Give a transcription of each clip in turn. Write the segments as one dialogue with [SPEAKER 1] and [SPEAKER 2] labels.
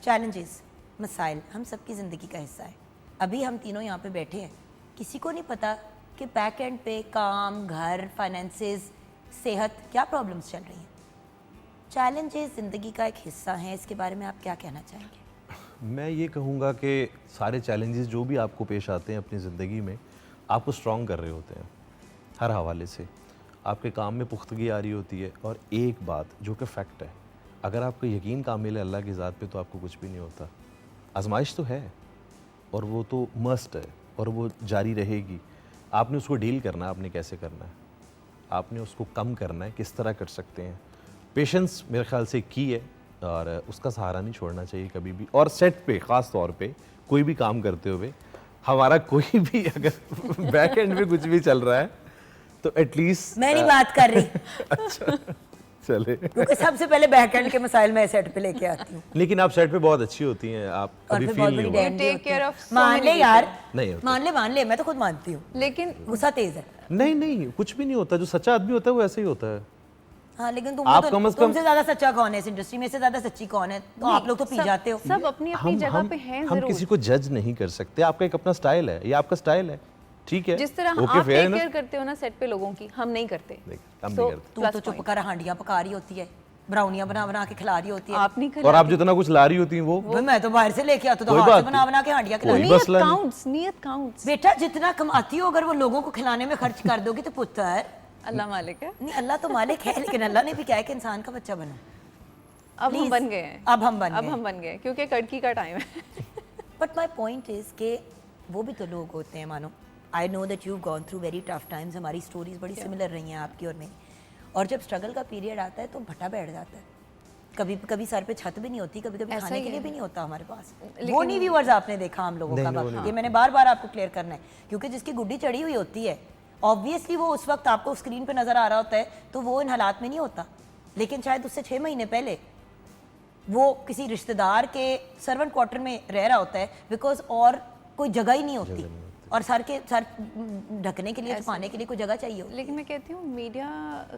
[SPEAKER 1] Challenges, मसाइल हम सबकी ज़िंदगी का हिस्सा है। अभी हम तीनों यहाँ पे बैठे हैं, किसी को नहीं पता कि बैक एंड पे काम, घर, फाइनेंसेस, सेहत, क्या प्रॉब्लम्स चल रही हैं। चैलेंजेस ज़िंदगी का एक हिस्सा हैं, इसके बारे में आप क्या कहना चाहेंगे?
[SPEAKER 2] मैं ये कहूँगा कि सारे चैलेंजेस जो भी आपको पेश आते हैं अपनी ज़िंदगी में, आपको स्ट्रॉन्ग कर रहे होते हैं हर हवाले से। आपके काम में पुख्तगी आ रही होती है। और एक बात जो कि फैक्ट है, अगर आपको यकीन कामिल है अल्लाह की ज़ात पे तो आपको कुछ भी नहीं होता। आजमाइश तो है और वो तो मस्ट है और वो जारी रहेगी। आपने उसको डील करना है, आपने कैसे करना है, आपने उसको कम करना है, किस तरह कर सकते हैं। पेशेंस मेरे ख्याल से की है और उसका सहारा नहीं छोड़ना चाहिए कभी भी। और सेट पे ख़ास तौर पे कोई भी काम करते हुए हमारा कोई भी अगर बैक एंड में कुछ भी चल रहा है तो एटलीस्ट
[SPEAKER 1] मैं नहीं बात कर रही
[SPEAKER 2] अच्छा चले,
[SPEAKER 1] क्योंकि सबसे पहले बैक एंड के मसाइल मैं सेट पे लेके आती हूँ।
[SPEAKER 2] लेकिन आप सेट पे बहुत अच्छी होती हैं, आप
[SPEAKER 1] और
[SPEAKER 2] कभी
[SPEAKER 1] फिर
[SPEAKER 2] फील
[SPEAKER 1] बहुत
[SPEAKER 2] नहीं
[SPEAKER 1] बड़ी
[SPEAKER 2] हुआ।
[SPEAKER 1] डैंडी
[SPEAKER 3] take
[SPEAKER 1] होती
[SPEAKER 3] care
[SPEAKER 1] हूँ।
[SPEAKER 3] of so
[SPEAKER 1] मान
[SPEAKER 3] many
[SPEAKER 1] ले यार,
[SPEAKER 2] नहीं होता।
[SPEAKER 1] मान ले, मैं तो खुद मानती हूँ,
[SPEAKER 3] लेकिन
[SPEAKER 1] गुस्सा तेज है।
[SPEAKER 2] नहीं नहीं कुछ भी नहीं होता, जो सच्चा आदमी होता है वो ऐसे ही होता है।
[SPEAKER 1] हाँ, लेकिन
[SPEAKER 2] आप कम से कम-
[SPEAKER 1] तुमसे ज्यादा सच्चा कौन है इस इंडस्ट्री में? से ज्यादा सच्ची कौन है? तो आप लोग तो पी जाते हो।
[SPEAKER 3] सब अपनी अपनी जगह पे हैं
[SPEAKER 2] हम
[SPEAKER 3] जरूर।
[SPEAKER 2] किसी को जज नहीं कर सकते। आपका एक अपना स्टाइल है, ये आपका स्टाइल है, ठीक है।
[SPEAKER 3] जिस तरह
[SPEAKER 2] ओके,
[SPEAKER 3] आप
[SPEAKER 2] fair
[SPEAKER 3] टेक
[SPEAKER 2] enough।
[SPEAKER 3] केयर करते हो ना सेट पे लोगों की, हम नहीं करते।
[SPEAKER 2] हम
[SPEAKER 3] So,
[SPEAKER 2] नहीं करते।
[SPEAKER 1] तू
[SPEAKER 3] plus
[SPEAKER 1] तो चुप
[SPEAKER 3] point।
[SPEAKER 1] कर हांडियां पका रही होती है, ब्राउनियां बना बना के खिला रही होती है।
[SPEAKER 3] आप नहीं
[SPEAKER 2] और आप
[SPEAKER 3] खिलाते।
[SPEAKER 2] जितना कुछ ला रही होती हैं वो
[SPEAKER 1] भाई मैं तो बाहर से लेके आती हूँ, तो
[SPEAKER 2] कोई
[SPEAKER 1] हाथ
[SPEAKER 2] बात
[SPEAKER 1] से बना
[SPEAKER 2] नहीं।
[SPEAKER 1] बना के हांडियां खिला
[SPEAKER 2] कोई
[SPEAKER 1] रही हूँ।
[SPEAKER 2] मसला नहीं।
[SPEAKER 3] नीयत काउंट्स।
[SPEAKER 1] बेटा जितना कमाती हो अगर वो लोगों को खिलाने में खर्च कर दोगी तो पुत्र,
[SPEAKER 3] अल्लाह मालिक है।
[SPEAKER 1] नहीं अल्लाह तो मालिक है, लेकिन अल्लाह ने भी क्या है कि इंसान का बच्चा बनो।
[SPEAKER 3] अब हम
[SPEAKER 1] Please,
[SPEAKER 3] बन गए हैं।
[SPEAKER 1] अब हम बन
[SPEAKER 3] अब
[SPEAKER 1] गए।
[SPEAKER 3] हम बन गए क्योंकि कड़की का टाइम है।
[SPEAKER 1] बट माई पॉइंट इज के वो भी तो लोग होते हैं, मानो I know that you gone through very tough times, हमारी स्टोरीज बड़ी सिमिलर रही हैं आपकी और मेरी। और जब स्ट्रगल का पीरियड आता है तो भट्टा बैठ जाता है, कभी कभी सर पे छत भी नहीं होती, कभी कभी
[SPEAKER 3] ऐसा
[SPEAKER 1] खाने
[SPEAKER 3] ही
[SPEAKER 1] के लिए
[SPEAKER 3] है।
[SPEAKER 1] भी नहीं होता हमारे पास।
[SPEAKER 3] लेकिन-
[SPEAKER 1] वो नहीं व्यूअर्स आपने देखा हम लोगों का वक्त, ये मैंने बार बार आपको क्लियर करना है, क्योंकि जिसकी गुड्डी चढ़ी हुई होती है ऑब्वियसली वो उस वक्त आपको स्क्रीन पे नजर आ रहा होता है तो वो इन हालात में नहीं होता, लेकिन शायद उससे 6 महीने पहले वो किसी रिश्तेदार के सर्वेंट क्वार्टर में रह रहा होता है, बिकॉज और कोई जगह ही नहीं होती, और सर ढकने के लिए, छुपाने के लिए कोई जगह चाहिए होती है।
[SPEAKER 3] लेकिन मैं कहती हूँ मीडिया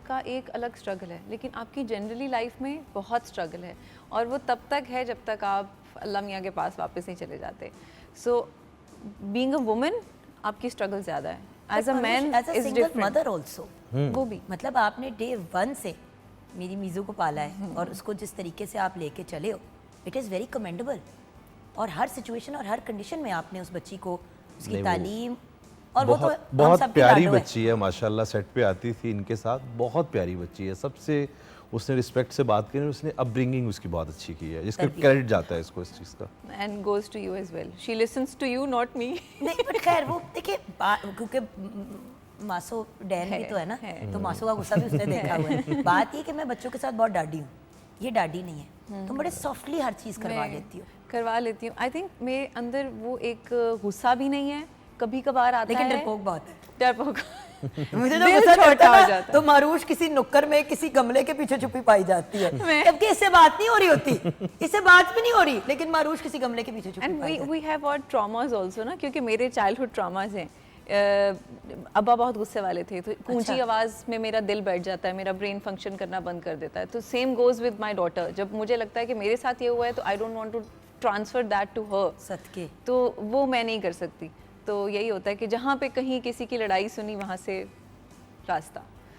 [SPEAKER 3] का एक अलग स्ट्रगल है, लेकिन आपकी जनरली लाइफ में बहुत स्ट्रगल है, और वो तब तक है जब तक आप अल्लाह मियाँ के पास वापस नहीं चले जाते। सो बीइंग अ वुमन आपकी स्ट्रगल ज़्यादा है, as a man is different.
[SPEAKER 1] Mother also,
[SPEAKER 3] वो भी
[SPEAKER 1] मतलब आपने डे 1 से मेरी मीज़ू को पाला है और उसको जिस तरीके से आप लेके चले हो, इट इज़ वेरी कमेंडेबल। और हर सिचुएशन और हर कंडीशन में आपने उस बच्ची को, उसकी
[SPEAKER 2] नहीं,
[SPEAKER 1] तालीम, और वो तो
[SPEAKER 2] बहुत
[SPEAKER 1] हम
[SPEAKER 2] बहुत
[SPEAKER 1] सब पे
[SPEAKER 2] प्यारी
[SPEAKER 1] लाडो है।
[SPEAKER 2] बच्ची है माशाल्लाह। सेट पे आती थी इनके साथ, बहुत प्यारी बच्ची है। सबसे उसने रिस्पेक्ट से बात करी, उसने अपब्रिंगिंग उसकी बहुत अच्छी की है, जिसका क्रेडिट जाता है इसको इस चीज़ का।
[SPEAKER 3] And goes to you as well, she listens to you not me.
[SPEAKER 1] नहीं बट खैर वो देखिए, क्योंकि मासो डैन भी तो है ना, तो मासो का गुस्सा भी उसने देखा हुआ है। बात ये कि मैं बच्चों के साथ बहुत डाडी हूँ, ये डाडी नहीं है, तुम बड़े सॉफ्टली हर चीज़ करवा लेती हो।
[SPEAKER 3] करवा लेती हूँ। आई थिंक मेरे अंदर वो एक गुस्सा भी नहीं है, कभी कभार आता
[SPEAKER 1] लेकिन
[SPEAKER 3] है,
[SPEAKER 1] डरपोक बहुत है।
[SPEAKER 3] डरपोक।
[SPEAKER 1] मुझे तो
[SPEAKER 3] दिल
[SPEAKER 1] गुस्सा
[SPEAKER 3] छोटा
[SPEAKER 1] चढ़ता
[SPEAKER 3] हो
[SPEAKER 1] है
[SPEAKER 3] जाता है।
[SPEAKER 1] तो मारूश किसी नुक्कड़ में किसी गमले के पीछे छुपी पाई जाती है,
[SPEAKER 3] मैं-
[SPEAKER 1] जबकि इससे बात नहीं हो रही होती, इससे बात भी नहीं हो रही, लेकिन मारूश किसी गमले के पीछे छुपी
[SPEAKER 3] एंड
[SPEAKER 1] पाई जाती
[SPEAKER 3] वी हैव और ट्रॉमास आल्सो ना, क्योंकि मेरे चाइल्डहुड ट्रॉमास हैं। अब्बा बहुत गुस्से वाले थे, तो ऊंची आवाज़ में मेरा दिल बैठ जाता है, मेरा ब्रेन फंक्शन करना बंद कर देता है। तो same goes with my daughter, जब मुझे लगता है कि मेरे साथ ये हुआ है तो I don't want to transfer that to her,
[SPEAKER 1] सदके।
[SPEAKER 3] तो वो मैं नहीं कर सकती। तो यही होता है कि जहाँ पे कहीं किसी की लड़ाई सुनी वहाँ से रास्ता